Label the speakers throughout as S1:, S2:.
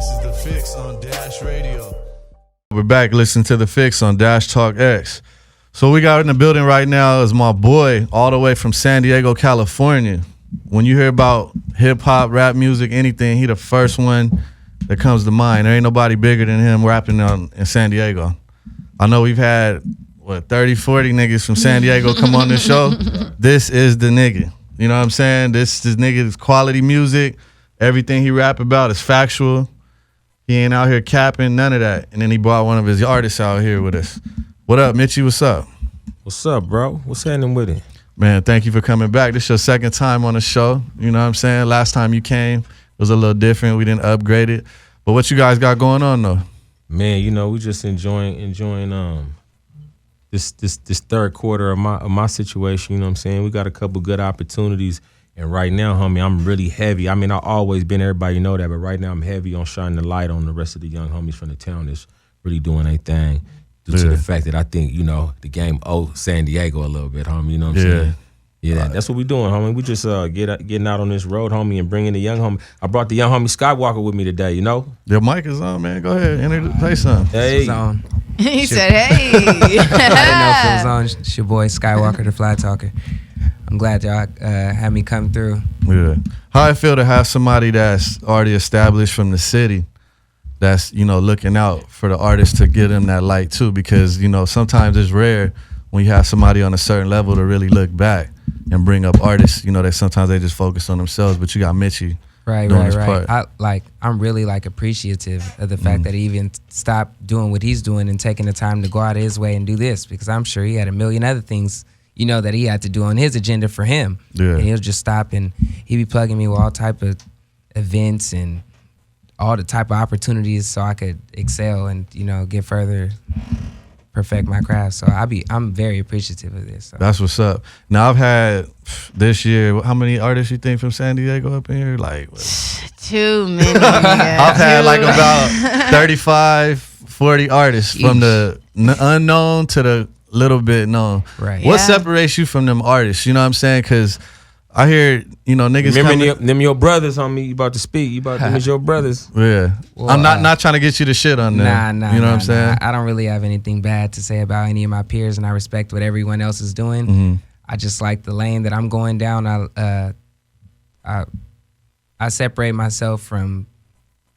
S1: This is The Fixx on Dash Radio.
S2: We're back listening to The Fixx on Dash Talk X. So we got in the building right now is my boy all the way from San Diego, California. When you hear about hip-hop, rap music, anything, he the first one that comes to mind. There ain't nobody bigger than him rapping in San Diego. I know we've had, 30, 40 niggas from San Diego come on this show. This is the nigga. You know what I'm saying? This nigga is quality music. Everything he rap about is factual. He ain't out here capping, none of that. And then he brought one of his artists out here with us. What up, Mitchy? What's up?
S3: What's up, bro? What's happening with it?
S2: Man, thank you for coming back. This is your second time on the show. You know what I'm saying? Last time you came, it was a little different. We didn't upgrade it. But what you guys got going on, though?
S3: Man, you know, we just enjoying this third quarter of my situation. You know what I'm saying? We got a couple good opportunities. And right now, homie, I'm really heavy. I mean, I've always been, everybody know that, but right now I'm heavy on shining the light on the rest of the young homies from the town that's really doing their thing due to the fact that I think, you know, the game owes San Diego a little bit, homie. You know what I'm saying? Yeah, that's what we doing, homie. We just getting out on this road, homie, and bringing the young homie. I brought the young homie Skywalker with me today, you know?
S2: Your mic is on, man. Go ahead. Play something.
S3: Hey.
S4: He said, hey.
S5: I didn't know if it was on. It's your boy Skywalker, the Fly Talker. I'm glad y'all had me come through.
S2: Yeah. How I feel to have somebody that's already established from the city that's, you know, looking out for the artist to give them that light too, because, you know, sometimes it's rare when you have somebody on a certain level to really look back and bring up artists, you know, that sometimes they just focus on themselves, but you got Mitchy.
S5: Right. I'm really appreciative of the fact that he even stopped doing what he's doing and taking the time to go out of his way and do this, because I'm sure he had a million other things, you know, that he had to do on his agenda for him. Yeah. And he'll just stop and he'd be plugging me with all type of events and all the type of opportunities so I could excel and, you know, get further, perfect my craft. So I'm very appreciative of this. So.
S2: That's what's up. Now I've had this year, how many artists you think from San Diego up in here? Like
S4: too many.
S2: I've had like about 35, 40 artists from the unknown to the little bit known.
S5: Right.
S2: What separates you from them artists? You know what I'm saying? Because I hear, you know, niggas
S3: remember them your brothers, homie. You about to speak. Them is your brothers.
S2: Yeah. Well, I'm not trying to get you to shit on them.
S5: Nah.
S2: You know what I'm saying?
S5: I don't really have anything bad to say about any of my peers, and I respect what everyone else is doing. Mm-hmm. I just like the lane that I'm going down. I separate myself from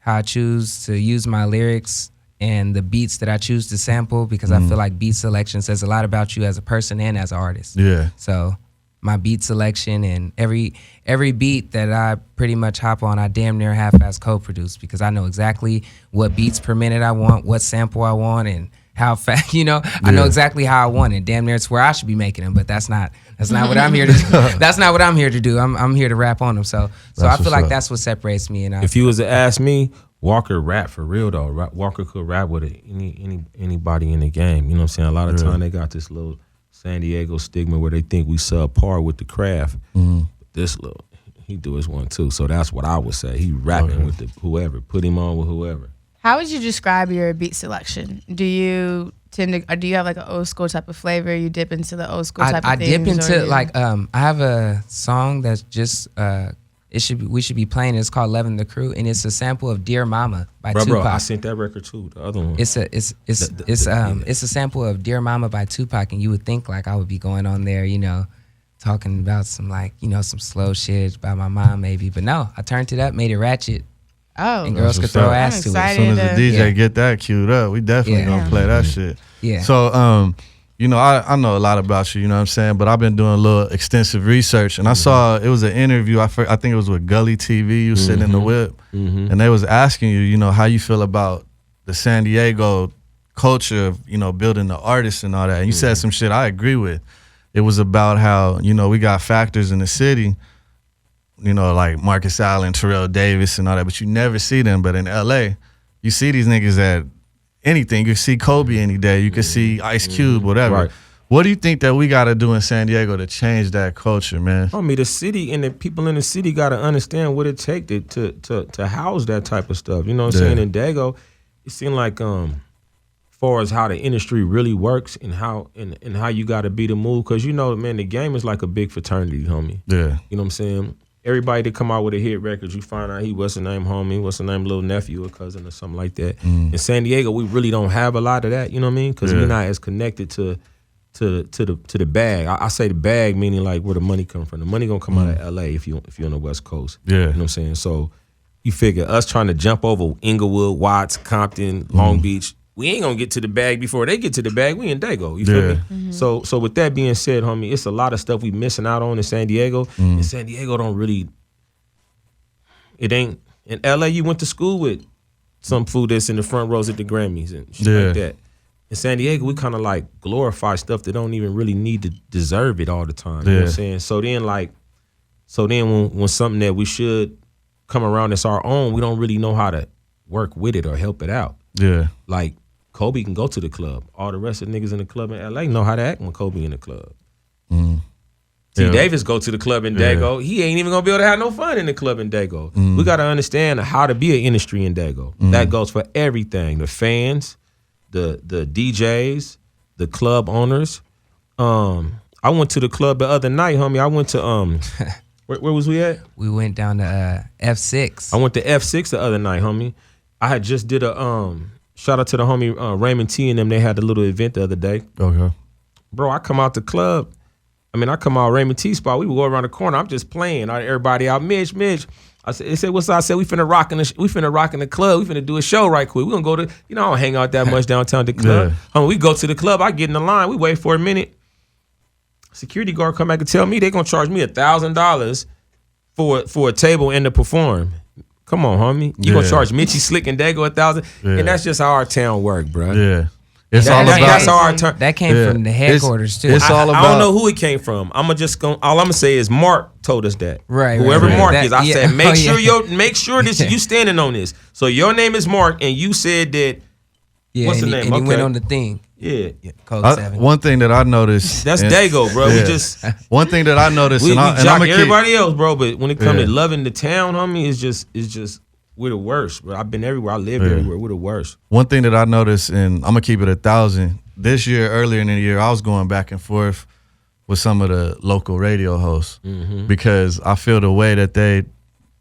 S5: how I choose to use my lyrics and the beats that I choose to sample, because I feel like beat selection says a lot about you as a person and as an artist.
S2: Yeah.
S5: So my beat selection and every beat that I pretty much hop on, I damn near half-ass co-produce, because I know exactly what beats per minute I want, what sample I want, and how fast, you know. I know exactly how I want it. Damn near it's where I should be making them, but that's not what I'm here to do. That's not what I'm here to do. I'm here to rap on them. So I feel like that's what separates me. And
S3: if you was to ask me, Walker rap for real though. Walker could rap with anybody in the game. You know what I'm saying? A lot of time they got this little San Diego stigma where they think we subpar with the craft. But this little, he do his one too. So that's what I would say. He rapping with whoever. Put him on with whoever.
S4: How would you describe your beat selection? Do you have like an old school type of flavor? You dip into the old school type of things?
S5: I dip into I have a song that's just we should be playing. It's called "Loving the Crew," and it's a sample of "Dear Mama" by Tupac.
S3: Bro, I sent that record too. The other one.
S5: It's a sample of "Dear Mama" by Tupac, and you would think like I would be going on there, you know, talking about some some slow shit about my mom maybe, but no, I turned it up, made it ratchet.
S4: Oh,
S5: and girls could throw ass to it.
S2: As soon as the DJ get that queued up, we definitely gonna play that shit.
S5: Yeah.
S2: So you know, I know a lot about you, you know what I'm saying? But I've been doing a little extensive research, and I saw it was an interview, I think it was with Gully TV, you sitting in the whip, and they was asking you, you know, how you feel about the San Diego culture of, you know, building the artists and all that. And you said some shit I agree with. It was about how, you know, we got factors in the city, you know, like Marcus Allen, Terrell Davis and all that, but you never see them. But in LA, you see these niggas at anything. You can see Kobe any day. You can see Ice Cube, whatever.
S3: Right.
S2: What do you think that we got to do in San Diego to change that culture, man?
S3: I mean, the city and the people in the city got to understand what it takes to house that type of stuff. You know what I'm saying? In Dago, it seemed like far as how the industry really works and how you got to be the move, because, you know, man, the game is like a big fraternity, homie.
S2: Yeah.
S3: You know what I'm saying? everybody that come out with a hit record, you find out he what's the name homie, what's the name little nephew or cousin or something like that. In San Diego, we really don't have a lot of that. You know what I mean? Because we're not as connected to the bag. I say the bag meaning like where the money come from. The money gonna come out of LA if you're on the West Coast.
S2: Yeah.
S3: You know what I'm saying? So you figure us trying to jump over Inglewood, Watts, Compton, Long Beach, we ain't gonna get to the bag before they get to the bag. We in Dago. You feel me? So with that being said, homie, it's a lot of stuff we missing out on in San Diego. And San Diego don't really, it ain't, in LA you went to school with some food that's in the front rows at the Grammys and shit like that. In San Diego, we kind of like glorify stuff that don't even really need to deserve it all the time. You know what I'm saying? So then when something that we should come around that's our own, we don't really know how to work with it or help it out. Yeah. Like Kobe can go to the club. All the rest of the niggas in the club in LA know how to act when Kobe in the club. T. Davis go to the club in Dago. He ain't even gonna be able to have no fun in the club in Dago. We gotta understand how to be an industry in Dago. That goes for everything. The fans, the DJs, the club owners. I went to the club the other night, homie. I went to where was we at?
S5: We went down to F6.
S3: I went to F6 the other night, homie. I had just did a shout out to the homie Raymond T and them. They had a little event the other day. Okay. Bro, I come out the club. I come out Raymond T spot. We would go around the corner. I'm just playing. Everybody out, Mitch. They said, what's up? I said, we finna rock in the club. We finna do a show right quick. We gonna go to, I don't hang out that much downtown at the club. Homie, we go to the club. I get in the line. We wait for a minute. Security guard come back and tell me they gonna charge me $1,000 for a table and to perform. Come on, homie. You gonna charge Mitchy Slick and Dago $1,000? And that's just how our town work, bro. Yeah.
S2: It's all about
S5: that's how our that came from the headquarters too.
S2: It's all about.
S3: I don't know who it came from. All I'm gonna say is Mark told us that.
S5: Right.
S3: Whoever Mark is, I said make sure this you standing on this. So your name is Mark, and you said that.
S5: Yeah.
S3: What's the name?
S5: And he went on the thing.
S3: Yeah.
S5: Code 7.
S2: One thing that I noticed.
S3: That's Dago, bro. We just.
S2: One thing that I noticed.
S3: We
S2: and
S3: jock everybody else, bro. But when it comes to loving the town, homie, it's just. We're the worst, bro. I've been everywhere. I lived everywhere. We're the worst.
S2: One thing that I noticed, and I'm gonna keep it 1,000. This year, earlier in the year, I was going back and forth with some of the local radio hosts because I feel the way that they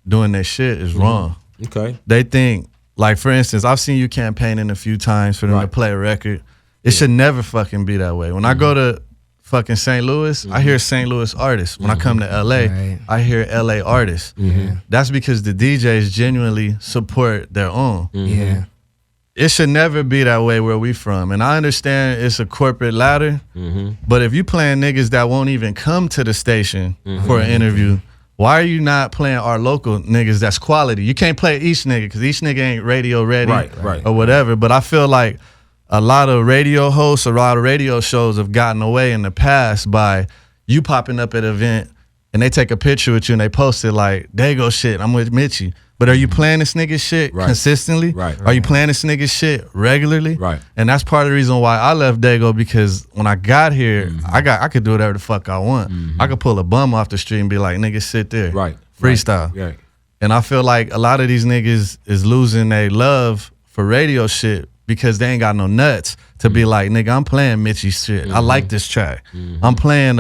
S2: doing their shit is wrong.
S3: Okay.
S2: They think, like for instance, I've seen you campaigning a few times for them to play a record. It should never fucking be that way. When I go to fucking St. Louis, I hear St. Louis artists. When I come to LA, I hear LA artists. That's because the DJs genuinely support their own.
S5: Yeah.
S2: It should never be that way where we from. And I understand it's a corporate ladder, but if you playing niggas that won't even come to the station for an interview, why are you not playing our local niggas that's quality? You can't play each nigga because each nigga ain't radio ready or whatever. But I feel like a lot of radio hosts, a lot of radio shows have gotten away in the past by you popping up at an event and they take a picture with you and they post it like, there you go shit, I'm with Mitchy. But are you playing this nigga shit consistently? Are you playing this nigga shit regularly? And that's part of the reason why I left Dago, because when I got here, I could do whatever the fuck I want. I could pull a bum off the street and be like, nigga, sit there. Freestyle. And I feel like a lot of these niggas is losing their love for radio shit because they ain't got no nuts to be like, nigga, I'm playing Mitchy shit. I like this track. I'm playing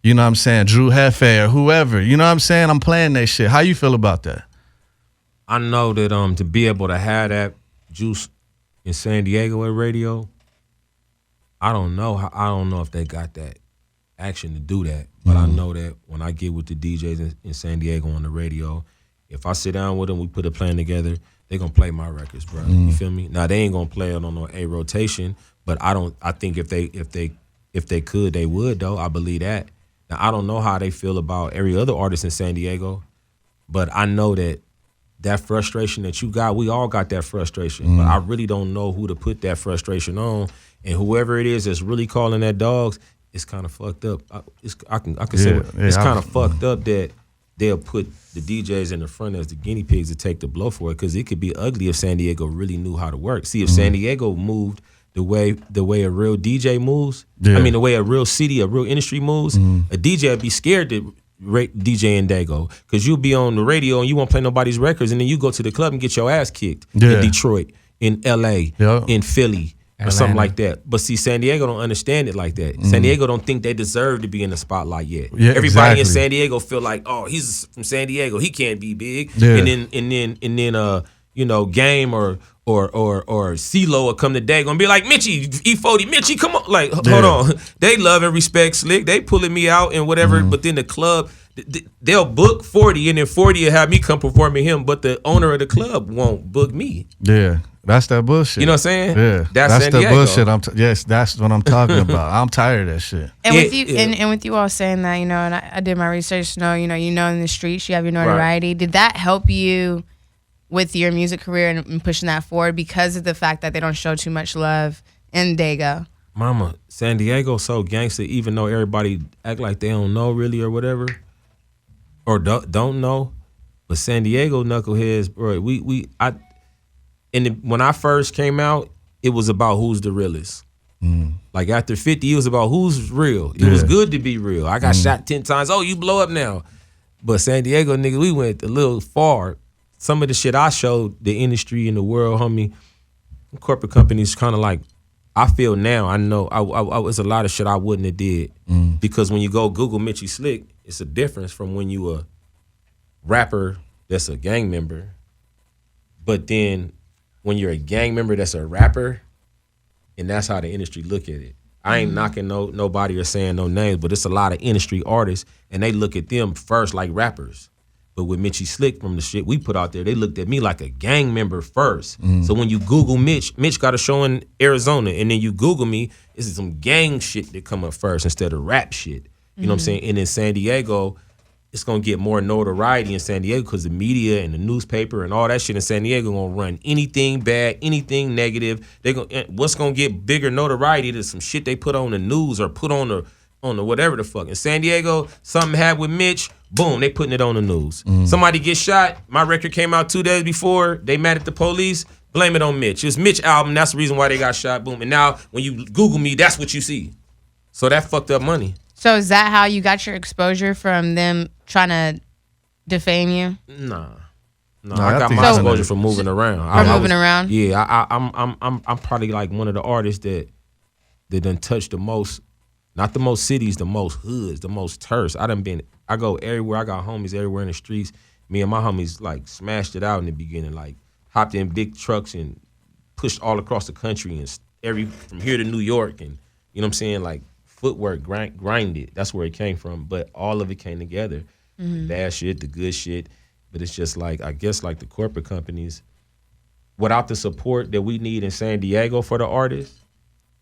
S2: you know what I'm saying, Drew Hefe or whoever. You know what I'm saying? I'm playing that shit. How you feel about that?
S3: I know that to be able to have that juice in San Diego at radio, I don't know if they got that action to do that. But I know that when I get with the DJs in San Diego on the radio, if I sit down with them, we put a plan together, they gonna play my records, bro. You feel me? Now they ain't gonna play it on no A rotation, but I think if they could, they would though. I believe that. Now I don't know how they feel about every other artist in San Diego, but I know that frustration that you got, we all got that frustration. But I really don't know who to put that frustration on. And whoever it is that's really calling that dogs, it's kind of fucked up. I can say it's kind of fucked up that they'll put the DJs in the front as the guinea pigs to take the blow for it, because it could be ugly if San Diego really knew how to work. See, if San Diego moved the way a real DJ moves, I mean the way a real city, a real industry moves, a DJ would be scared to DJ in Dago, because you'll be on the radio and you won't play nobody's records, and then you go to the club and get your ass kicked in Detroit, in LA, in Philly, or something like that. But see, San Diego don't understand it like that. San Diego don't think they deserve to be in the spotlight yet.
S2: Yeah,
S3: Everybody in San Diego feel like, oh, he's from San Diego, he can't be big.
S2: Yeah.
S3: And then you know, Game or CeeLo will come today gonna be like, Mitchy, E40, Mitchy, come on. Like, hold on. They love and respect Slick. They pulling me out and whatever, but then the club, they'll book 40 and then 40 will have me come perform with him, but the owner of the club won't book me.
S2: Yeah. That's that bullshit.
S3: You know what I'm saying?
S2: Yeah.
S3: That's San
S2: the
S3: Diego.
S2: bullshit. Yes, that's what I'm talking about. I'm tired of that shit.
S4: And with you and with you all saying that, you know, and I did my research to know, you know in the streets you have your notoriety. Right. Did that help you with your music career and pushing that forward because of the fact that they don't show too much love in Dago?
S3: Mama, San Diego so gangster, even though everybody act like they don't know really or whatever, or don't know, but San Diego knuckleheads, bro. When I first came out, it was about who's the realest. Like after 50, it was about who's real. It was good to be real. I got shot 10 times. Oh, you blow up now. But San Diego, nigga, we went a little far. Some of the shit I showed the industry and the world, homie, corporate companies kind of like, I feel now, I know, I was a lot of shit I wouldn't have did. Because when you go Google Mitchy Slick, it's a difference from when you a rapper that's a gang member. But then when you're a gang member that's a rapper, and that's how the industry look at it. I ain't knocking nobody or saying no names, but it's a lot of industry artists, and they look at them first like rappers. But with Mitchy Slick from the shit we put out there, they looked at me like a gang member first. So when you Google Mitch got a show in Arizona, and then you Google me, it's some gang shit that come up first instead of rap shit. You know what I'm saying? And in San Diego, it's gonna get more notoriety in San Diego because the media and the newspaper and all that shit in San Diego gonna run anything bad, anything negative. What's gonna get bigger notoriety is some shit they put on the news or put on the whatever the fuck. In San Diego, something happened with Mitch, boom, they putting it on the news. Somebody gets shot, my record came out 2 days before, they mad at the police, blame it on Mitch. It's Mitch album, that's the reason why they got shot, boom. And now when you Google me, that's what you see. So that fucked up money.
S4: So is that how you got your exposure from them trying to defame you?
S3: Nah, I got my exposure from moving around.
S4: Around?
S3: Yeah, I'm probably like one of the artists that done touched the most, not the most cities, the most hoods, the most turfs. I go everywhere. I got homies everywhere in the streets. Me and my homies like smashed it out in the beginning, like hopped in big trucks and pushed all across the country and from here to New York, and you know what I'm saying, like footwork, grinded. That's where it came from, but all of it came together. The bad shit, the good shit, but it's just like, I guess like the corporate companies, without the support that we need in San Diego for the artists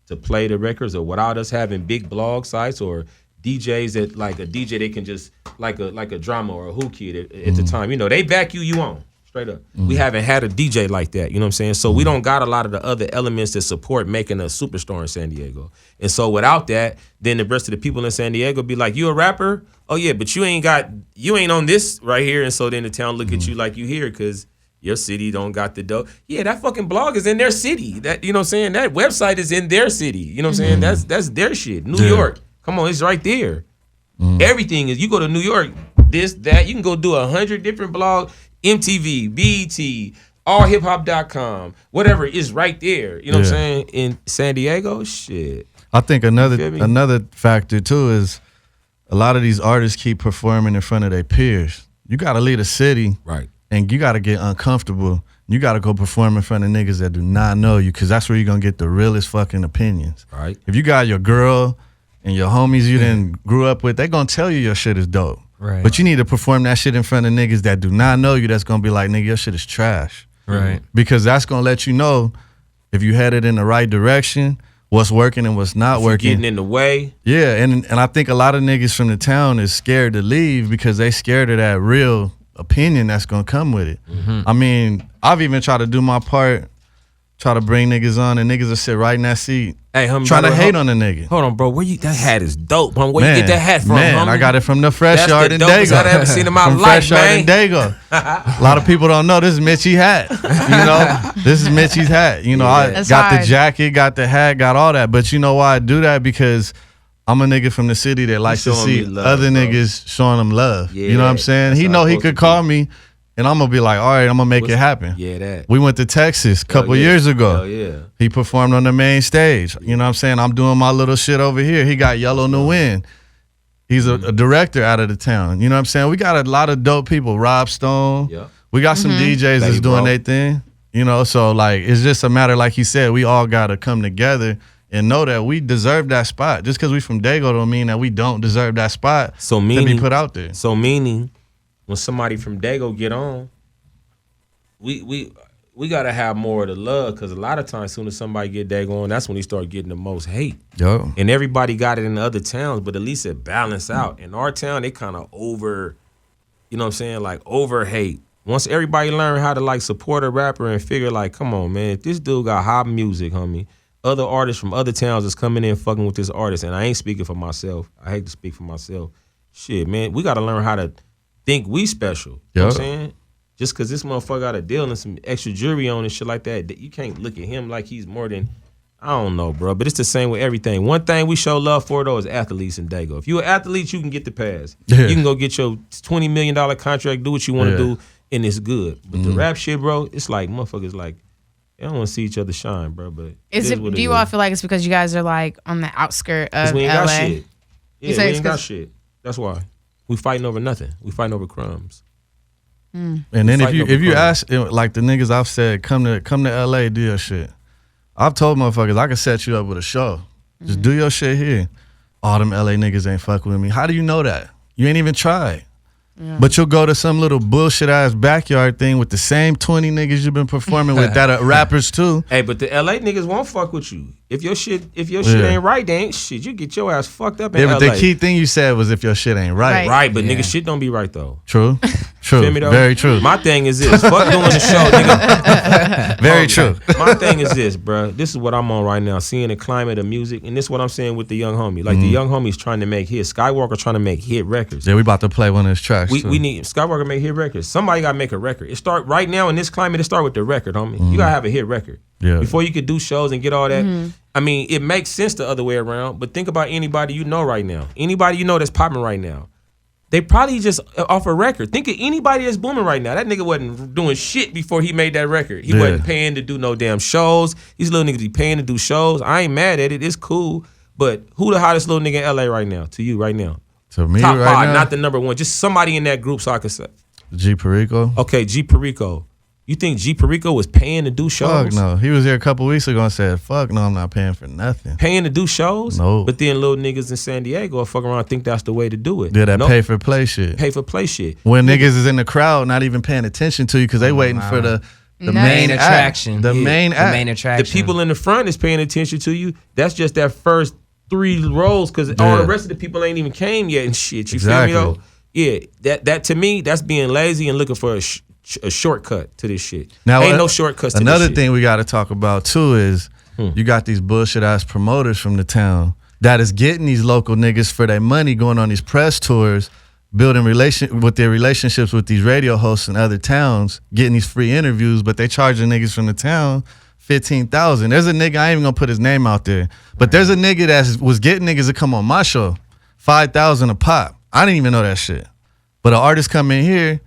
S3: to play the records, or without us having big blog sites or DJs that like a DJ they can just like a drama or a Who Kid at the time, you know, they back you on. Straight up. We haven't had a DJ like that, you know what I'm saying? So we don't got a lot of the other elements that support making a superstar in San Diego. And so without that, then the rest of the people in San Diego be like, you a rapper? Oh yeah, but you ain't on this right here. And so then the town look at you like you here because your city don't got the dough. Yeah, that fucking blog is in their city. That, you know what I'm saying? That website is in their city. You know what I'm saying? That's their shit. New York. Come on, it's right there. Everything is, you go to New York, this, that, you can go do 100 different blogs. MTV, BET, allhiphop.com, whatever is right there. You know what I'm saying? In San Diego, shit.
S2: I think another factor too is a lot of these artists keep performing in front of their peers. You gotta leave the city,
S3: right?
S2: And you gotta get uncomfortable. You gotta go perform in front of niggas that do not know you, because that's where you're gonna get the realest fucking opinions.
S3: Right.
S2: If you got your girl and your homies you done grew up with, they gonna tell you your shit is dope.
S5: Right.
S2: But you need to perform that shit in front of niggas that do not know you, that's gonna be like, nigga, your shit is trash.
S5: Right.
S2: Because that's gonna let you know if you headed in the right direction, what's working and what's not working.
S3: Getting in the way.
S2: Yeah, and I think a lot of niggas from the town is scared to leave because they scared of that real opinion that's gonna come with it. I mean, I've even tried to do my part, try to bring niggas on, and niggas will sit right in that seat.
S3: Hey, homie,
S2: trying to hate on the nigga.
S3: Hold on, bro. That hat is dope, homie. Where you get that hat from, homie?
S2: I got it from the Fresh
S3: That's
S2: Yard
S3: the
S2: in
S3: dopest
S2: Dago.
S3: I've ever seen in my
S2: from
S3: life,
S2: Fresh Yard
S3: man.
S2: in Dago. A lot of people don't know this is Mitchy hat. You know, this is Mitchy's hat. You know, I
S4: That's
S2: got
S4: hard.
S2: the jacket, got the hat, got all that. But you know why I do that? Because I'm a nigga from the city that likes to
S3: showing
S2: see
S3: me love,
S2: other
S3: bro.
S2: niggas showing them love.
S3: Yeah,
S2: you know what I'm saying?
S3: that's
S2: He
S3: how
S2: know
S3: it's
S2: he
S3: supposed to
S2: could
S3: be.
S2: call me and I'm gonna be like, all right, I'm gonna make it happen.
S3: Yeah, that.
S2: We went to Texas a couple years ago.
S3: Hell yeah.
S2: He performed on the main stage. You know what I'm saying? I'm doing my little shit over here. He got Yellow in the Wind. He's a director out of the town. You know what I'm saying? We got a lot of dope people. Rob Stone.
S3: Yeah.
S2: We got some DJs that's doing their thing. You know, so like it's just a matter, like he said, we all gotta come together and know that we deserve that spot. Just because we from Dago don't mean that we don't deserve that spot to be put out there.
S3: So meaning, when somebody from Dago get on, we gotta have more of the love, because a lot of times, as soon as somebody get Dago on, that's when he start getting the most hate.
S2: Yo.
S3: And everybody got it in the other towns, but at least it balance out. In our town, they kind of over, you know what I'm saying, like over hate. Once everybody learn how to like support a rapper and figure like, come on, man, if this dude got hot music, homie, other artists from other towns is coming in fucking with this artist, and I ain't speaking for myself. I hate to speak for myself. Shit, man, we got to learn how to think we special. You know what I'm saying? Just because this motherfucker got a deal and some extra jewelry on and shit like that, you can't look at him like he's more than, I don't know, bro. But it's the same with everything. One thing we show love for, though, is athletes in Dago. If you're an athlete, you can get the pass.
S2: Yeah.
S3: You can go get your $20 million contract, do what you want to do, and it's good. But the rap shit, bro, it's like motherfuckers like, they don't want to see each other shine, bro. But
S4: do you all feel like it's because you guys are like on the outskirt of
S3: we ain't
S4: LA?
S3: got shit. Yeah, we ain't got shit. That's why. We fighting over nothing. We fighting over crumbs.
S2: And then if you ask like the niggas I've said, come to LA, do your shit. I've told motherfuckers I can set you up with a show. Just do your shit here. All them LA niggas ain't fucking with me. How do you know that? You ain't even tried. Yeah. But you'll go to some little bullshit ass backyard thing with the same 20 niggas you've been performing with that are rappers too.
S3: Hey, but the LA niggas won't fuck with you. If your shit ain't right, they ain't shit. You get your ass fucked up in LA.
S2: But the key thing you said was if your shit ain't right.
S3: Right, but nigga, shit don't be right though.
S2: True.
S3: Feel me though?
S2: Very true.
S3: My thing is this. Fuck doing the show, nigga.
S2: Very true.
S3: My thing is this, bro. This is what I'm on right now. Seeing the climate of music, and this is what I'm saying with the young homie. Like the young homie's trying to make hits. Skywalker trying to make hit records.
S2: Yeah, we about to play one of his tracks.
S3: We need Skywalker make hit records. Somebody gotta make a record. It start right now in this climate. It start with the record, homie. You gotta have a hit record.
S2: Yeah.
S3: Before you could do shows and get all that. I mean, it makes sense the other way around. But think about anybody you know right now. Anybody you know that's popping right now. They probably just off a record. Think of anybody that's booming right now. That nigga wasn't doing shit before he made that record. He wasn't paying to do no damn shows. These little niggas be paying to do shows. I ain't mad at it. It's cool. But who the hottest little nigga in LA right now? To you right now?
S2: To me
S3: Top
S2: right
S3: five,
S2: now?
S3: not the number one. Just somebody in that group so I could say.
S2: G Perico.
S3: Okay, G Perico. You think G Perico was paying to do shows?
S2: Fuck no. He was here a couple weeks ago and said, fuck no, I'm not paying for nothing.
S3: Paying to do shows?
S2: No.
S3: But then little niggas in San Diego will fuck around and think that's the way to do it.
S2: Yeah, that pay for play shit.
S3: Pay for play shit.
S2: When niggas is in the crowd not even paying attention to you because they waiting for the main
S5: attraction.
S2: The main act.
S5: The main attraction.
S3: The people in the front is paying attention to you. That's just that first 3 rows because all the rest of the people ain't even came yet and shit. You feel me though? Yeah, that to me, that's being lazy and looking for a shortcut to this shit. Now, ain't no shortcuts to this shit.
S2: Another thing we got to talk about too is you got these bullshit ass promoters from the town that is getting these local niggas for their money, going on these press tours, building their relationships with these radio hosts in other towns, getting these free interviews, but they charging niggas from the town $15,000. There's a nigga, I ain't even gonna put his name out there, but there's a nigga that was getting niggas to come on my show, $5,000 a pop. I didn't even know that shit. But an artist come in here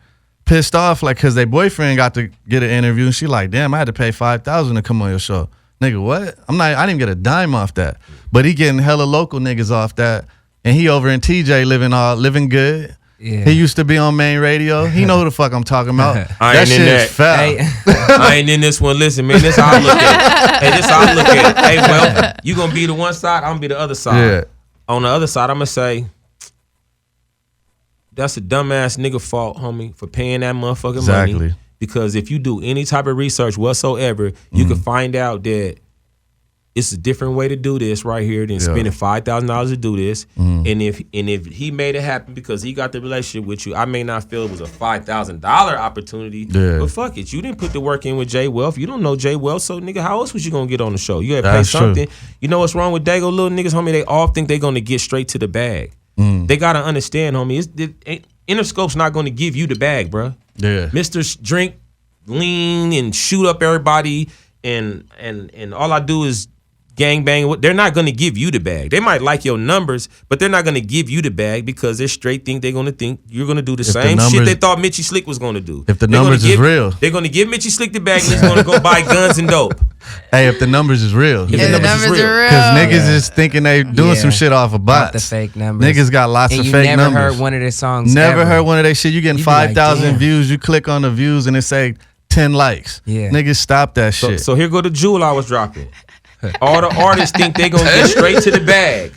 S2: pissed off, like, cause their boyfriend got to get an interview, and she like, damn, I had to pay $5,000 to come on your show. Nigga, what? I didn't even get a dime off that. But he getting hella local niggas off that, and he over in TJ living good. Yeah. He used to be on main radio. He know who the fuck I'm talking about.
S3: I
S2: that
S3: ain't
S2: shit
S3: in
S2: is foul.
S3: I ain't in this one. Listen, man, this how I look at it. Hey, this how I look at it. Hey, well, you gonna be the one side, I'm gonna be the other side.
S2: Yeah.
S3: On the other side, I'm gonna say, that's a dumbass nigga fault, homie, for paying that motherfucking money. Because if you do any type of research whatsoever, you can find out that it's a different way to do this right here than spending $5,000 to do this. And if he made it happen because he got the relationship with you, I may not feel it was a $5,000 opportunity. Yeah. But fuck it, you didn't put the work in with Jay Wealth. You don't know Jay Wealth, so nigga, how else was you gonna get on the show? You gotta pay something. True. You know what's wrong with Dago little niggas, homie? They all think they gonna get straight to the bag. They gotta understand, homie. Interscope's not gonna give you the bag, bro.
S2: Yeah.
S3: Mr. Drink, lean, and shoot up everybody, and all I do is gang bang. They're not gonna give you the bag. They might like your numbers, but they're not gonna give you the bag because they straight think they're gonna think you're gonna do the same shit they thought Mitchy Slick was gonna do.
S2: If the numbers is real,
S3: they're gonna give Mitchy Slick the bag and he's gonna go buy guns and dope.
S2: Hey, if the numbers is real,
S4: the numbers are real.
S2: Because niggas is thinking they doing some shit off of bots.
S5: The fake numbers.
S2: Niggas got lots of fake numbers.
S5: You never heard one of their songs.
S2: Never heard one of their shit. You getting 5,000 views. You click on the views and it say 10 likes.
S5: Yeah.
S2: Niggas stop that shit.
S3: So here go the jewel I was dropping. All the artists think they gonna get straight to the bag.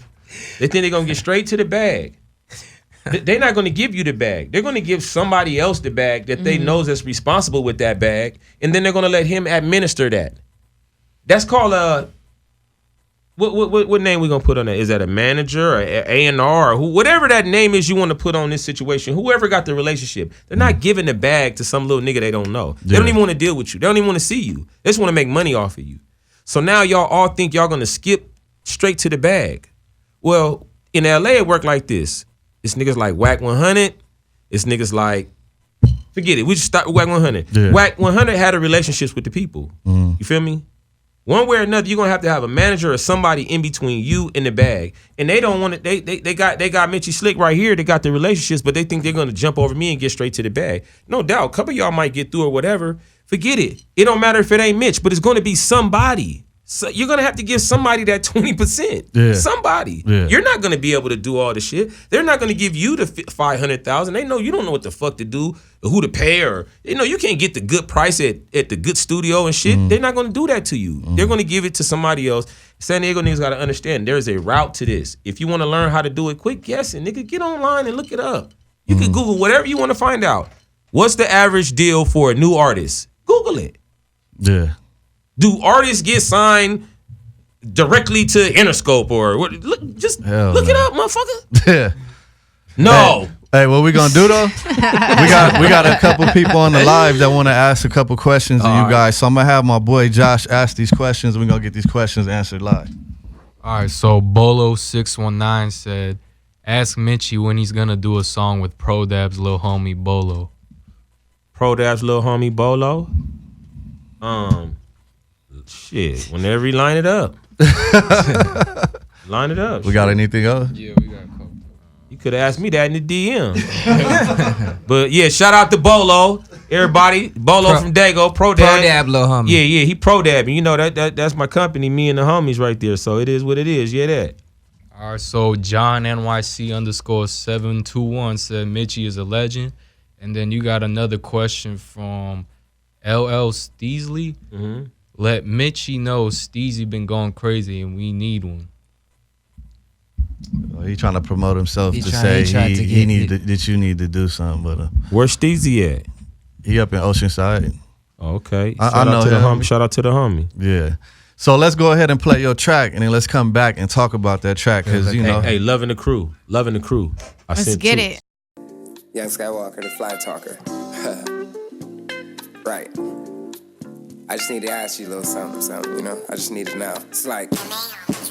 S3: They think they're gonna get straight to the bag. They're not gonna give you the bag. They're gonna give somebody else the bag that they knows that's responsible with that bag, and then they're gonna let him administer that. That's called a what name we gonna put on that? Is that a manager or A&R or whatever that name is you want to put on this situation? Whoever got the relationship, they're not giving the bag to some little nigga they don't know. They don't even want to deal with you. They don't even want to see you. They just want to make money off of you. So now y'all all think y'all gonna skip straight to the bag. Well, in LA it worked like this. It's niggas like Whack 100. It's niggas like, forget it. We just start with Whack 100. Yeah. Whack 100 had a relationships with the people. You feel me? One way or another, you're gonna have a manager or somebody in between you and the bag. And they don't want it. They got Mitchy Slick right here. They got the relationships, but they think they're gonna jump over me and get straight to the bag. No doubt, a couple of y'all might get through or whatever. Forget it. It don't matter if it ain't Mitch, but it's gonna be somebody. So you're gonna have to give somebody that 20%. Yeah. Somebody. Yeah. You're not gonna be able to do all the shit. They're not gonna give you the $500,000. They know you don't know what the fuck to do, or who to pay, or they know you can't get the good price at the good studio and shit. They're not gonna do that to you. They're gonna give it to somebody else. San Diego niggas gotta understand there's a route to this. If you wanna learn how to do it quick, guessing, nigga, get online and look it up. You can Google whatever you wanna find out. What's the average deal for a new artist? Google it.
S2: Yeah.
S3: Do artists get signed directly to Interscope or what? Look it up, motherfucker.
S2: Yeah.
S3: No.
S2: Hey, what we gonna do though? we got a couple people on the live that want to ask a couple questions to you guys. So I'm gonna have my boy Josh ask these questions. We're gonna get these questions answered live.
S6: All right. So Bolo619 said, "Ask Mitchy when he's gonna do a song with Prodab's little homie Bolo."
S3: Prodab's little homie Bolo. Shit, whenever he line it up. Line it up.
S2: We got anything else?
S6: Yeah, we got a couple.
S3: You could have asked me that in the DM. But yeah, shout out to Bolo. Everybody. Bolo from Dago, Prodab.
S5: Prodab, little homie.
S3: Yeah, he Prodab. You know, that's my company, me and the homies right there. So it is what it is. Yeah, that.
S6: All right, so John NYC_721 said Mitchy is a legend. And then you got another question from LL Steesley. Let Mitchy know Steezy been going crazy and we need one.
S2: He trying to promote himself to say he need that you need to do something, but
S3: where's Steezy at?
S2: He up in Oceanside.
S3: Okay,
S2: I know him.
S3: Shout out to the homie.
S2: Yeah. So let's go ahead and play your track, and then let's come back and talk about that track because you know.
S3: Hey, loving the crew.
S4: Let's get it.
S7: Young Skywalker, the fly talker. Right. I just need to ask you a little something, you know? I just need to know. It's like,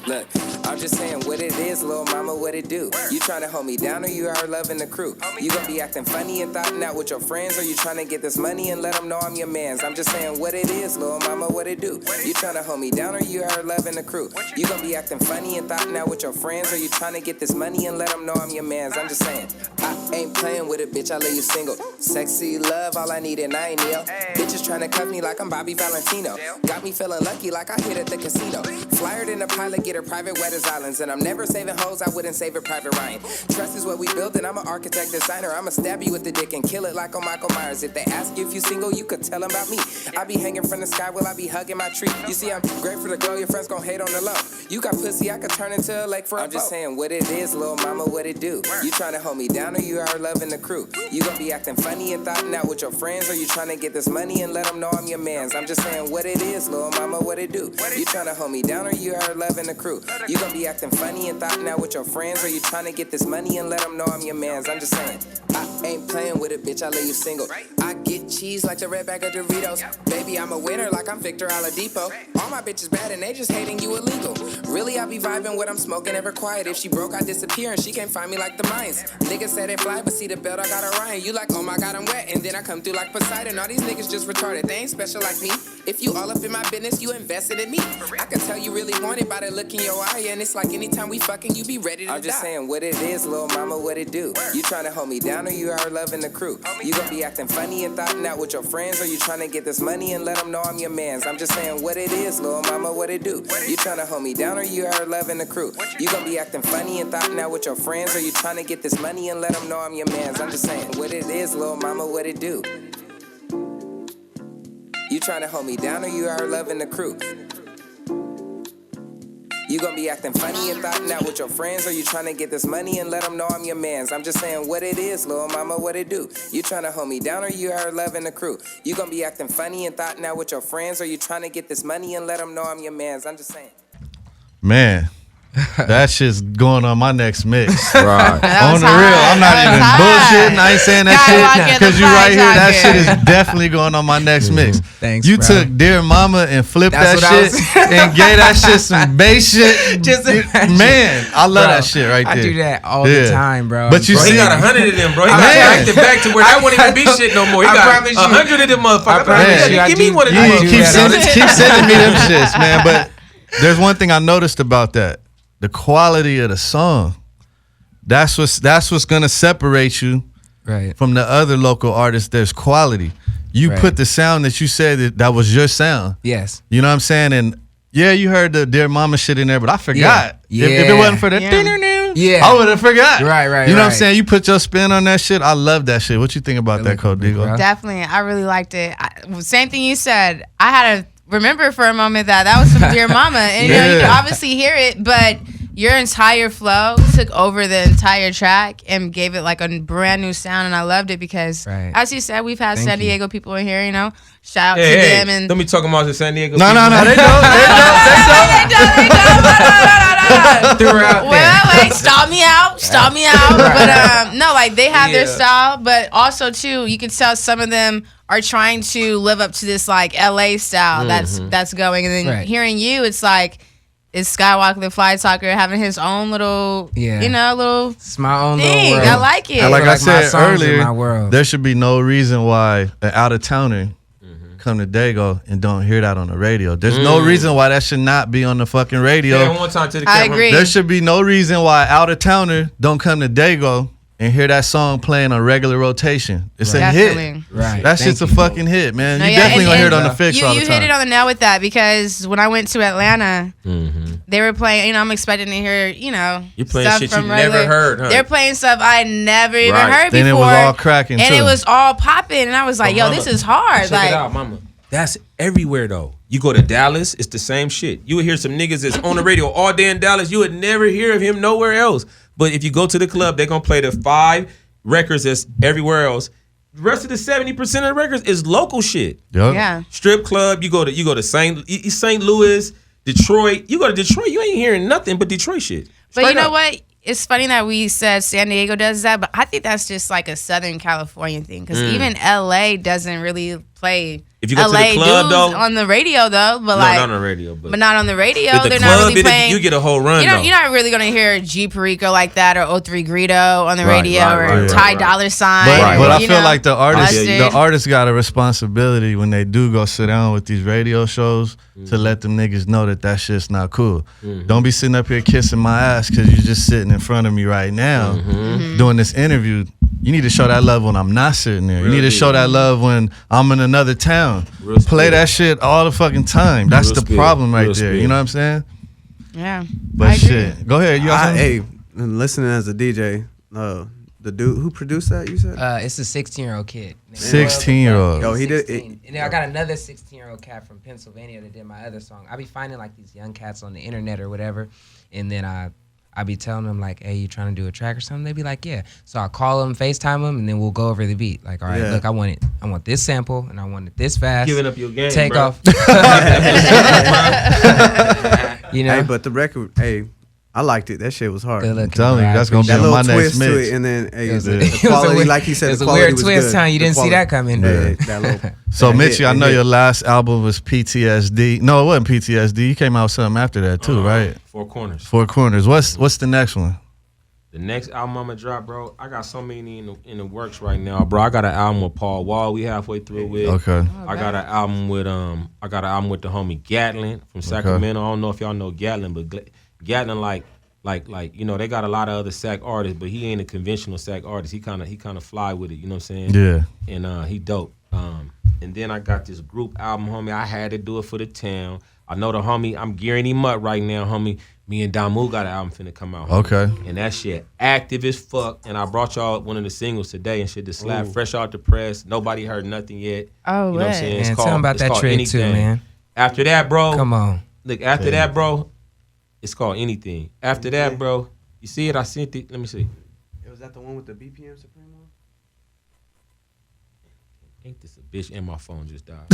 S7: look, I'm just saying what it is, little mama, what it do? You trying to hold me down or you are loving the crew? You gonna be acting funny and thoughting out with your friends, or you trying to get this money and let them know I'm your mans? I'm just saying what it is, little mama, what it do? You trying to hold me down or you are loving the crew? You gonna be acting funny and thoughting out with your friends, or you trying to get this money and let them know I'm your mans? I'm just saying, I ain't playing with it, bitch, I lay you single. Sexy love, all I need and I ain't Neo. Bitches trying to cuff me like I'm Bobby Valentino. Got me feeling lucky like I hit at the casino. Flyer than a pilot, get her private wet as islands. And I'm never saving hoes, I wouldn't save it Private Ryan. Trust is what we built and I'm an architect designer. I'ma stab you with the dick and kill it like on Michael Myers. If they ask you if you single, you could tell them about me. I be hanging from the sky while I be hugging my tree. You see, I'm great for the glow, your friends gon' hate on the low. You got pussy, I could turn into a lake for a boat. I'm just saying what it is, little mama, what it do? You tryna hold me down or you are loving the crew? You gon' be acting funny and thoughting out with your friends, or you tryna get this money and let them know I'm your mans? I'm just saying what it is, little mama, what it do? You tryna hold me down or you are loving the crew? You gon' be acting funny and thoughting out with your friends, or you tryna get this money and let them know I'm your mans? I'm just saying, I ain't playing with it, bitch, I lay you single. I Get cheese like the red bag of Doritos. Baby, I'm a winner like I'm Victor Oladipo. All my bitches bad and they just hating you illegal. Really, I be vibing what I'm smoking, ever quiet. If she broke, I disappear and she can't find me like the Mayans. Niggas said it fly, but see the belt, I got a Ryan. You like, oh my God, I'm wet. And then I come through like Poseidon. All these niggas just retarded, they ain't special like me. If you all up in my business, you invested in me. I can tell you really want it by the look in your eye. And it's like anytime we fucking, you be ready to die. I'm just saying what it is, little mama, what it do. You tryna hold me down or you are loving the crew? You gonna be acting funny and thoughting out with your friends, or you tryna get this money and let them know I'm your mans? I'm just saying what it is, little mama, what it do. You tryna hold me down or you are loving the crew? You gonna be acting funny and thoughting out with your friends, or you tryna get this money and let them know I'm your mans? I'm just saying what it is, little mama, what it do. You tryna hold me down or you are loving the crew? You gonna be acting funny and thoughting out with your friends, or you tryna get this money and let them know I'm your mans? I'm just saying what it is, little mama, what it do. You tryna hold me down or you are loving the crew? You gonna be acting funny and thoughting out with your friends, or you tryna get this money and let them know I'm your mans? I'm just saying.
S2: Man, that shit's going on my next mix.
S3: Right.
S2: On the real, I'm not even bullshitting. I ain't saying that shit because you right here. That shit is definitely going on my next mix.
S5: Thanks,
S2: you
S5: bro.
S2: took Dear Mama and flipped
S5: That's
S2: that
S5: what I
S2: shit and gave that shit some bass shit.
S5: Just imagine.
S2: Man, I love
S5: Bro,
S2: that shit right there.
S5: I do that all the time, bro.
S2: But you
S3: Bro,
S2: see,
S3: he got 100 of them, bro. He got
S2: Man.
S3: backed it back to where that won't even be shit no more. He
S5: I
S3: got
S5: promise you.
S3: 100 of them motherfuckers.
S5: I promise you, I
S3: Give me
S5: do-
S3: one of
S2: you
S3: them.
S5: do
S2: keep
S5: that.
S2: sending me them shits, man. But there's one thing I noticed about that. The quality of the song. That's what's gonna separate you
S5: Right.
S2: from the other local artists. There's quality. You
S5: Right.
S2: put the sound that you said that was your sound.
S5: Yes.
S2: You know what I'm saying? And yeah, you heard the Dear Mama shit in there, but I forgot.
S5: Yeah.
S2: If it wasn't for that,
S5: Yeah.
S2: I would have forgot.
S5: Right,
S2: You know what I'm
S5: right.
S2: saying? You put your spin on that shit. I love that shit. What you think about that, Code
S5: big,
S2: Digo?
S5: bro.
S4: Definitely. I really liked it. Same thing you said. I had to remember for a moment that was from Dear Mama. And you know, you
S2: Yeah.
S4: can obviously hear it, but your entire flow took over the entire track and gave it like a brand new sound, and I loved it because,
S5: Right.
S4: as you said, we've had
S5: Thank
S4: San
S5: you.
S4: Diego people in here, you know, shout out to
S3: Hey,
S4: them. And
S3: don't be talking about the San Diego.
S2: No,
S3: people.
S2: they don't.
S5: Threw her out there.
S4: Wait, stop me out. But no, like they have their style, but also too, you can tell some of them are trying to live up to this like LA style that's going, and then
S5: Right.
S4: hearing you, it's like it's Skywalker the Fly Talker having his own little, you know, little
S5: It's my own
S4: thing.
S5: little world.
S4: I like it.
S2: And like I
S5: my
S2: said
S5: songs in
S2: earlier,
S5: my world.
S2: there should be no reason why an out-of-towner come to Dago and don't hear that on the radio. There's no reason why that should not be on the fucking radio.
S3: Say it one more time to the
S4: I
S3: camera.
S4: agree.
S2: There should be no reason why out-of-towner don't come to Dago and hear that song playing on regular rotation. It's a hit.
S4: Definitely.
S5: Right.
S2: That
S5: Thank
S2: shit's a
S5: you.
S2: fucking hit, man.
S4: No,
S2: You
S4: yeah,
S2: definitely
S4: and-
S2: gonna hear it
S4: and
S2: on the Fixx all the
S4: You
S2: time.
S4: hit it on the nail with that, because when I went to Atlanta, they were playing, you know, I'm expecting to hear, you know,
S3: You playing
S4: stuff
S3: shit
S4: from
S3: you never
S4: regular-
S3: heard, huh?
S4: They're playing stuff I never even
S3: Right.
S4: heard
S2: Then it
S4: before.
S2: was all cracking,
S4: and
S2: too.
S4: it was all popping, and I was like,
S3: But
S4: yo,
S3: mama,
S4: this is hard.
S3: Check
S4: Like,
S3: it out, mama. That's everywhere though. You go to Dallas, it's the same shit. You would hear some niggas that's on the radio all day in Dallas. You would never hear of him nowhere else. But if you go to the club, they're gonna play the 5 records that's everywhere else. The rest of the 70% of the records is local shit.
S2: Yup.
S4: yeah.
S3: Strip club, you go to St. Louis, Detroit. You go to Detroit, you ain't hearing nothing but Detroit shit.
S4: But you
S3: Straight
S4: know
S3: up.
S4: what? It's funny that we said San Diego does that, but I think that's just like a Southern California thing, because even LA doesn't really play
S3: If you go to the
S4: LA
S3: club,
S4: dudes
S3: though-
S4: on the radio though. But
S3: No,
S4: like,
S3: not on the radio, but
S4: not on the radio.
S3: at the
S4: They're
S3: club,
S4: not really playing.
S3: you get a whole run though.
S4: You're not really gonna hear G Perico like that, or O3 Greedo on the
S3: Right,
S4: radio,
S3: right,
S4: or
S3: right,
S4: Ty
S3: right.
S4: Dollar Sign.
S2: But I
S4: you
S2: feel
S4: know,
S2: like the
S4: Mustard.
S2: artists got a responsibility when they do go sit down with these radio shows to let them niggas know that shit's not cool. Don't be sitting up here kissing my ass because you're just sitting in front of me right now doing this interview. You need to show that love when I'm not sitting there. You need to show that love when I'm in another town.
S3: Real
S2: Play
S3: spill.
S2: that shit all the fucking time. That's
S3: Real
S2: the
S3: spill.
S2: problem right
S3: Real
S2: there.
S3: spill.
S2: You know what I'm saying?
S4: Yeah.
S2: But
S4: I agree.
S2: shit. Go ahead. You got something?
S8: Hey, and listening as a DJ, the dude who produced that, you said?
S5: It's a 16-year-old kid.
S2: 16-year-old.
S8: Yo, he did
S5: 16. And then I got another 16-year-old cat from Pennsylvania that did my other song. I be finding like these young cats on the internet or whatever, and then I be telling them like, "Hey, you trying to do a track or something?" They be like, "Yeah." So I call them, FaceTime them, and then we'll go over the beat. Like, all right,
S8: Yeah.
S5: look, I want this sample, and I want it this fast.
S3: Giving up your game,
S5: Take
S3: bro.
S5: off. You know,
S8: Hey, but the record, hey, I liked it. That shit was hard.
S5: Good looking.
S2: telling you,
S5: bro. I
S2: that's gonna be
S8: That
S2: on
S8: little
S2: my next
S8: twist to
S2: mix.
S8: it, and then hey,
S5: It was
S8: the
S5: a-
S8: quality, like he said,
S5: it was
S8: the
S5: a
S8: quality
S5: weird
S8: was
S5: twist,
S8: good.
S5: huh? You
S8: The
S5: didn't see
S8: quality.
S5: that coming.
S8: Yeah, that little.
S2: So
S8: that
S2: Mitchy,
S8: hit,
S2: I
S8: that
S2: know
S8: hit.
S2: your last album was PTSD. No, it wasn't PTSD. You came out with something after that too, right?
S3: Four Corners.
S2: Four Corners. What's the next one?
S3: The next album I'm gonna drop, bro. I got so many in the works right now, bro. I got an album with Paul Wall. We halfway through with.
S2: Okay.
S3: I got an album with the homie Gatlin from Sacramento. I don't know if y'all know Gatlin, but Gatlin like you know, they got a lot of other Sac artists, but he ain't a conventional Sac artist. He kind of fly with it, you know what I'm saying?
S2: Yeah.
S3: And he dope. And then I got this group album, homie. I had to do it for the town. I know the homie, I'm gearing him up right now, homie. Me and Damu got an album finna come out. Homie.
S2: Okay.
S3: And that shit active as fuck. And I brought y'all one of the singles today and shit, the slap fresh out the press. Nobody heard nothing yet.
S4: Oh,
S3: you know what I'm
S4: what?
S3: saying?
S5: Man,
S3: It's
S5: tell him about
S3: it's
S5: that
S3: called
S5: trick too,
S3: Anything.
S5: man.
S3: After that, bro.
S5: Come on.
S3: Look, after that, bro, it's called Anything. After that, bro, you see it? I sent it. Let me see.
S8: Was that the one with the BPM Supremo?
S3: Ain't this a bitch? And my phone just died.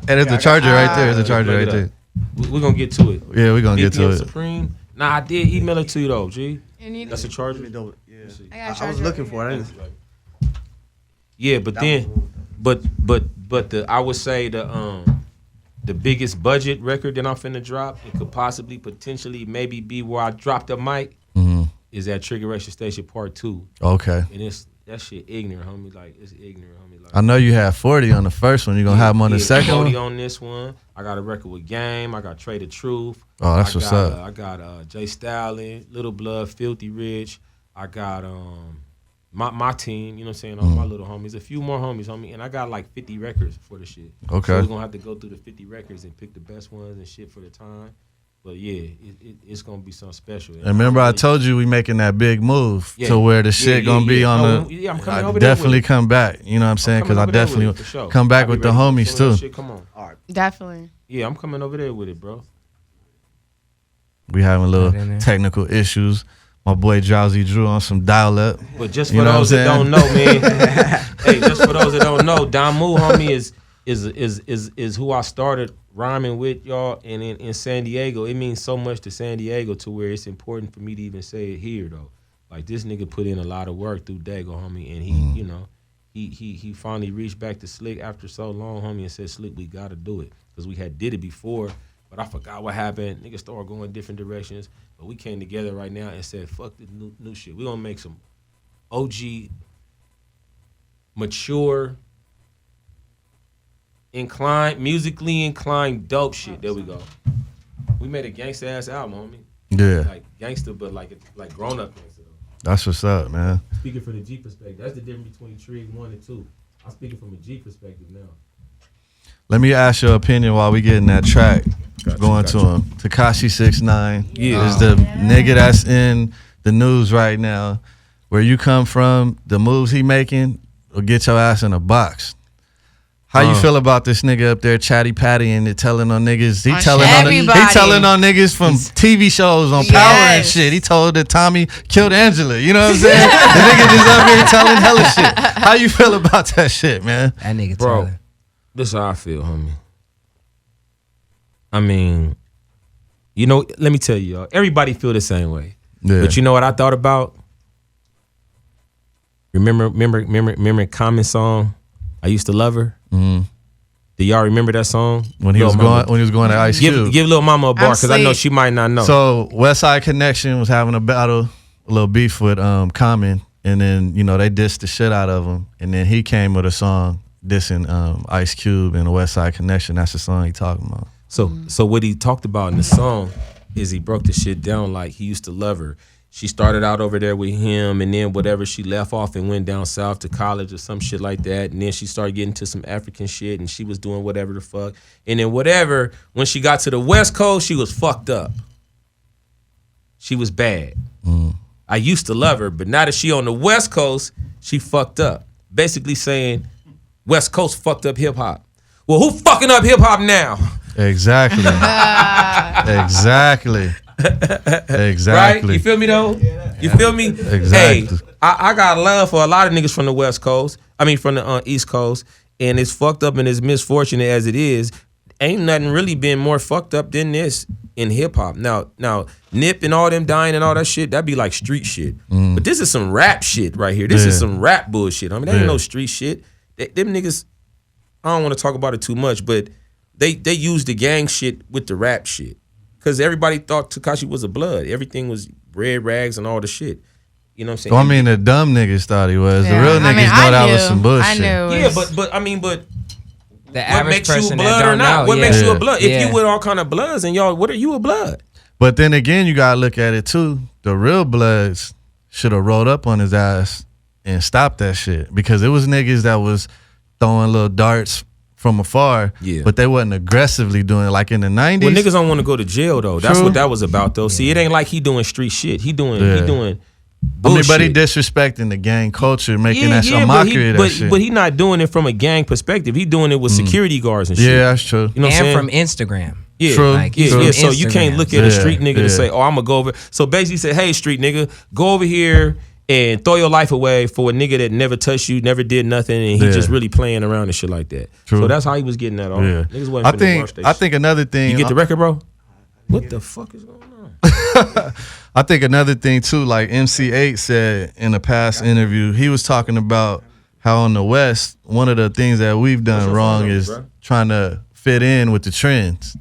S2: And it's the charger right there. It's the charger
S3: Plug
S2: right
S3: it
S2: there.
S3: up. We're gonna get to it.
S2: Yeah, we're gonna get to
S3: BPM
S2: it.
S3: Supreme. Nah, I did email it to you though, G.
S4: You need
S3: That's a charger.
S8: Yeah.
S4: I got a
S8: I was
S4: charger
S8: looking
S4: over
S8: for
S4: here.
S8: it. I didn't-
S3: Yeah, but
S8: That
S3: then,
S8: was
S3: but the I would say the biggest budget record that I'm finna drop, it could possibly potentially maybe be where I dropped the mic, is that Triggeration Station Part 2.
S2: Okay.
S3: And it's that shit ignorant, homie. Like it's ignorant, homie. Like
S2: I know you had 40 on the first one. You gonna have him on the second
S3: 40
S2: one?
S3: on this one. I got a record with Game. I got Trey the Truth.
S2: Oh, that's
S3: I
S2: what's
S3: got,
S2: up.
S3: I got Jay Stalin, Little Blood, Filthy Rich. I got my team, you know what I'm saying, all my little homies. A few more homies, homie. And I got like 50 records for the shit.
S2: Okay.
S3: So we're gonna have to go through the 50 records and pick the best ones and shit for the time. But yeah, it's gonna be something special.
S2: And remember, I told you we making that big move
S3: Yeah.
S2: to where the shit
S3: Yeah,
S2: gonna be
S3: yeah.
S2: on
S3: No,
S2: the.
S3: yeah, I'm coming
S2: I
S3: over there with
S2: definitely
S3: it.
S2: come back. You know what I'm saying? Because I
S3: Coming over there with
S2: definitely
S3: it, for sure.
S2: come back
S3: I'll be
S2: with the
S3: ready for
S2: homies
S3: some of that
S2: too.
S3: shit. Come on.
S4: Definitely.
S3: Yeah, I'm coming over there with it, bro.
S2: We having
S5: Right in
S2: little
S5: there.
S2: technical issues. My boy Drowsy Drew on some dial up.
S3: But just
S2: You
S3: for
S2: know
S3: those
S2: what
S3: that
S2: I'm
S3: don't know, man. Hey, just for those that don't know, Damu, homie, is who I started rhyming with, y'all. And in San Diego, it means so much to San Diego to where it's important for me to even say it here, though. Like this nigga put in a lot of work through Dago, homie, and he, you know, he finally reached back to Slick after so long, homie, and said, Slick, we gotta do it, because we had did it before, but I forgot what happened. Niggas started going different directions, but we came together right now and said, fuck this new shit. We gonna make some OG, mature, musically inclined, dope shit. There we go. We made a gangsta ass album, homie.
S2: Yeah,
S3: Like gangster, but like grown up gangster though.
S2: that's what's up, man.
S3: Speaking from the G perspective, that's the difference between Trig 1 and 2. I'm speaking from a G perspective now.
S2: Let me ask your opinion while we getting that track going to him. Tekashi 6ix9ine
S3: Yeah.
S2: is the nigga that's in the news right now. Where you come from, the moves he making will get your ass in a box. How you feel about this nigga up there, chatty patty, and telling on niggas? He
S4: On
S2: telling
S4: everybody.
S2: he telling on niggas from TV shows on Power and
S4: Yes.
S2: shit. He told that Tommy killed Angela. You know what I'm saying? The nigga just up here telling hella shit. How you feel about that shit, man?
S5: That nigga
S3: Bro,
S5: telling.
S3: this is how I feel, homie. I mean, you know, let me tell you, y'all. Everybody feel the same way.
S2: Yeah.
S3: But you know what I thought about? Remember Common song, I Used to Love Her?
S2: Mm-hmm.
S3: Do y'all remember that song?
S2: When he
S3: Lil
S2: was
S3: Mama.
S2: going to Ice Cube.
S3: Give Lil Mama a bar, because I know
S4: Asleep.
S3: she might not know.
S2: So Westside Connection was having a battle, a little beef with Common, and then you know they dissed the shit out of him, and then he came with a song dissing Ice Cube and the Westside Connection. That's the song he talking about.
S3: So what he talked about in the song is he broke the shit down like he used to love her. She started out over there with him, and then whatever, she left off and went down south to college or some shit like that. And then she started getting to some African shit, and she was doing whatever the fuck. And then whatever, when she got to the West Coast, she was fucked up. She was bad. I used to love her, but now that she on the West Coast, she fucked up. Basically saying West Coast fucked up hip hop. Well, who fucking up hip hop now?
S2: Exactly. Exactly. Exactly.
S3: Right? You feel me though? You feel me?
S2: Exactly.
S3: Hey, I got love for a lot of niggas from the West Coast. I mean, from the East Coast. And it's fucked up and it's misfortunate as it is. Ain't nothing really been more fucked up than this in hip hop. Now Nip and all them dying and all that shit, that'd be like street shit. But this is some rap shit right here. This is some rap bullshit. I mean, that ain't no street shit. Them niggas, I don't want to talk about it too much, but they use the gang shit with the rap shit. Cause everybody thought Tekashi was a blood. Everything was red rags and all the shit. You know what I'm saying?
S2: Well, I mean, the dumb niggas thought he was.
S4: Yeah.
S2: The real niggas know that was some bullshit.
S4: I knew.
S3: Yeah, but
S5: The
S3: what
S5: average
S3: makes you a
S5: person
S3: blood
S5: that
S3: or
S5: don't
S3: not?
S5: know,
S3: What
S5: yeah.
S3: makes you a blood? If
S5: Yeah.
S3: you with all kind of bloods and y'all, what are you a blood?
S2: But then again, you gotta look at it too. The real bloods should have rolled up on his ass and stopped that shit, because it was niggas that was throwing little darts from afar, but they wasn't aggressively doing it like in the 90s.
S3: Well, niggas don't want to go to jail though. That's
S2: True.
S3: what that was about though. See, it ain't like he doing street shit. He doing
S2: I mean, but he
S3: bullshit.
S2: disrespecting the gang culture, making that shit a
S3: but
S2: mockery of that
S3: but,
S2: shit.
S3: but he not doing it from a gang perspective. He doing it with security guards and shit.
S2: Yeah, that's true.
S3: You know what I'm
S5: And
S3: saying?
S5: from Instagram.
S3: Yeah,
S2: True.
S5: Like,
S3: yeah,
S5: from
S3: yeah. So you can't
S5: Instagram.
S3: look at a
S2: Yeah,
S3: street nigga
S2: yeah.
S3: to say, "Oh, I'm gonna go over." So basically, say, "Hey, street nigga, go over here and throw your life away for a nigga that never touched you, never did nothing, and he
S2: Yeah.
S3: just really playing around and shit like that."
S2: True.
S3: So that's how he was getting that off.
S2: Yeah.
S3: Niggas wasn't finna watch that
S2: I
S3: shit.
S2: think another thing.
S3: You get the record, bro? What the fuck is going on?
S2: I think another thing too, like MC8 said in a past interview, he was talking about how on the West, one of the things that we've done wrong is trying to fit in with the trends.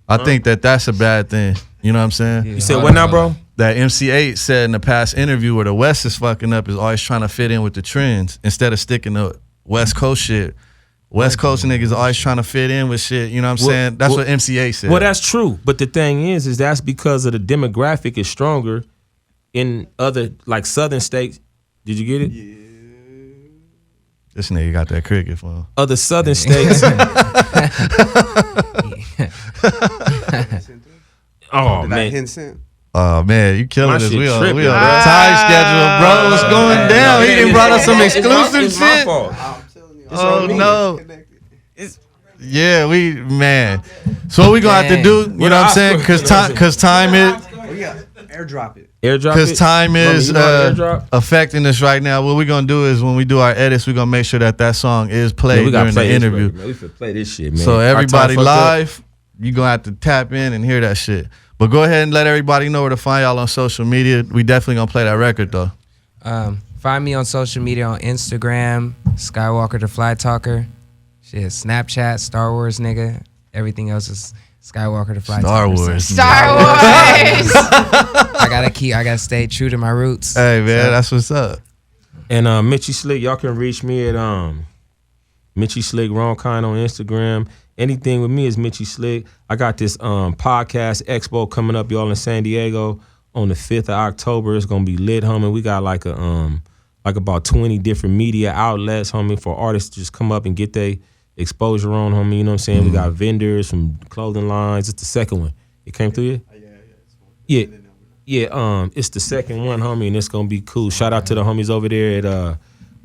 S2: I think that's a bad thing. You know what I'm saying?
S3: You said what now, bro?
S2: That MC8 said in the past interview where the West is fucking up is always trying to fit in with the trends instead of sticking to West Coast shit. West Coast niggas always trying to fit in with shit. You know what I'm saying? That's what MC8 said.
S3: Well, that's true. But the thing is that's because of the demographic is stronger in other, like southern states. Did you get it? Yeah.
S2: This nigga got that cricket phone.
S3: Other southern states. Oh, man.
S2: Oh man, you killing
S3: My
S2: us.
S3: shit
S2: We on
S3: tripping,
S2: the
S3: bro.
S2: time schedule, bro. What's going down? He done brought us some exclusive
S3: It's my
S2: shit.
S3: fault.
S2: Oh no. Yeah, man. So what we gonna have to do? You know what I'm saying? Cause time is
S8: Airdrop it.
S3: Airdrop
S2: because
S3: it?
S2: time is
S3: You know how to airdrop?
S2: affecting us right now. What we gonna do is when we do our edits, we gonna make sure that song is played
S3: Yeah, we gotta
S2: during
S3: play
S2: the
S3: this
S2: interview.
S3: record, man. We finna play this shit, man.
S2: So
S3: Our
S2: everybody
S3: time fucked up.
S2: live, you gonna have to tap in and hear that shit. But go ahead and let everybody know where to find y'all on social media. We definitely gonna play that record though.
S5: Find me on social media on Instagram, Skywalker the Fly Talker. Shit, Snapchat, Star Wars nigga. Everything else is Skywalker the Fly
S2: Star
S5: Talker.
S2: Wars.
S4: Star Wars.
S5: I gotta stay true to my roots.
S2: Hey man, that's what's up.
S3: And Mitchy Slick, y'all can reach me at Mitchy Slick Wrong Kind on Instagram. Anything with me is Mitchy Slick. I got this podcast expo coming up, y'all, in San Diego on the 5th of October. It's gonna be lit, homie. We got like about 20 different media outlets, homie, for artists to just come up and get their exposure on, homie. You know what I'm saying? We got vendors from clothing lines. It's the second one. It came through you? Yeah. Yeah, it's the second one, homie, and it's gonna be cool. Shout out to the homies over there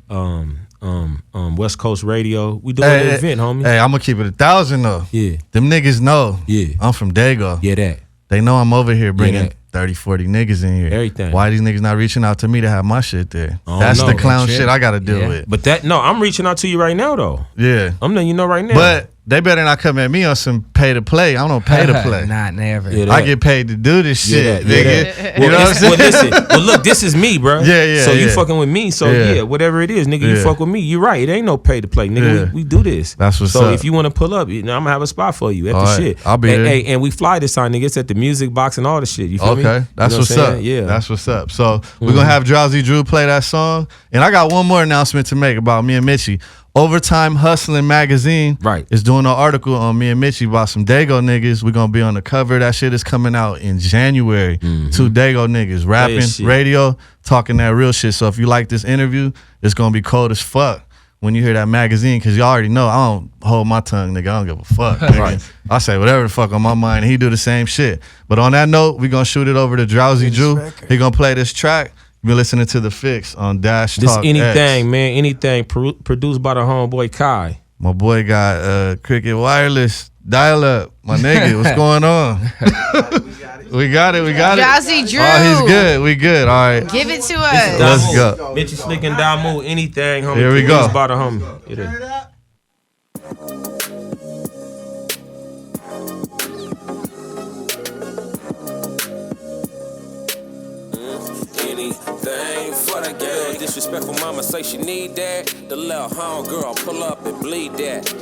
S3: at West Coast Radio. We doing an event, homie.
S2: Hey, I'm gonna keep it 1,000 though.
S3: Yeah.
S2: Them niggas know.
S3: Yeah.
S2: I'm from Dago.
S3: Yeah, that.
S2: They know I'm over here bringing
S3: that.
S2: 30, 40 niggas in here.
S3: Everything.
S2: Why these niggas not reaching out to me to have my shit there?
S3: I don't
S2: That's
S3: know.
S2: the clown
S5: Shit.
S2: shit I gotta deal
S5: Yeah.
S2: with.
S3: But I'm reaching out to you right now though.
S2: Yeah.
S3: I'm letting you know right now.
S2: But they better not come at me on some pay to play. I don't pay to play.
S5: Not never.
S3: Yeah,
S2: I get paid to do this shit,
S3: Yeah,
S2: nigga.
S3: that.
S2: You know what I'm saying?
S3: Well, listen. Well, look, this is me, bro.
S2: Yeah, yeah,
S3: So you
S2: yeah.
S3: fucking with me. So
S2: Yeah.
S3: yeah, whatever it is, nigga, you
S2: Yeah.
S3: fuck with me. You're right. It ain't no pay to play, nigga.
S2: Yeah.
S3: We do this.
S2: That's what's
S3: so
S2: up.
S3: if you want to pull up, I'm gonna have a spot for you at
S2: All
S3: the
S2: right.
S3: shit.
S2: I'll be there.
S3: Hey, and we fly this time, nigga. It's at the Music Box and all the shit. You feel me?
S2: Okay, that's
S3: You know
S2: what's
S3: what I'm
S2: up.
S3: saying? Yeah.
S2: That's what's up. So we're gonna have Drowsy Drew play that song, and I got one more announcement to make about me and Mitchy. Overtime Hustling Magazine is doing an article on me and Mitchy about some Dago niggas. We're gonna be on the cover. That shit is coming out in January. Two Dago niggas rapping,
S3: shit.
S2: radio, talking that real shit. So if you like this interview, it's gonna be cold as fuck when you hear that magazine, because you already know I don't hold my tongue, nigga. I don't give a fuck. Nigga.
S3: Right.
S2: I say whatever the fuck on my mind, and he do the same shit. But on that note, we gonna shoot it over to Drowsy Drew. He gonna play this track. You're listening to TheFixx on Dash
S3: This
S2: Talk
S3: anything,
S2: X.
S3: man. Anything produced by the homeboy Kai.
S2: My boy got Cricket Wireless dial-up. My nigga, what's going on? We got it.
S4: Drowsy Drew.
S2: Oh, he's good. We good. All right.
S4: Give it to us.
S2: Let's go.
S3: Mitchy Slick and Damu, anything, homie.
S2: Here we go.
S3: Produced by the homie. It is.
S9: anything for the game. Disrespectful mama say she need that. The little home girl pull up and bleed that.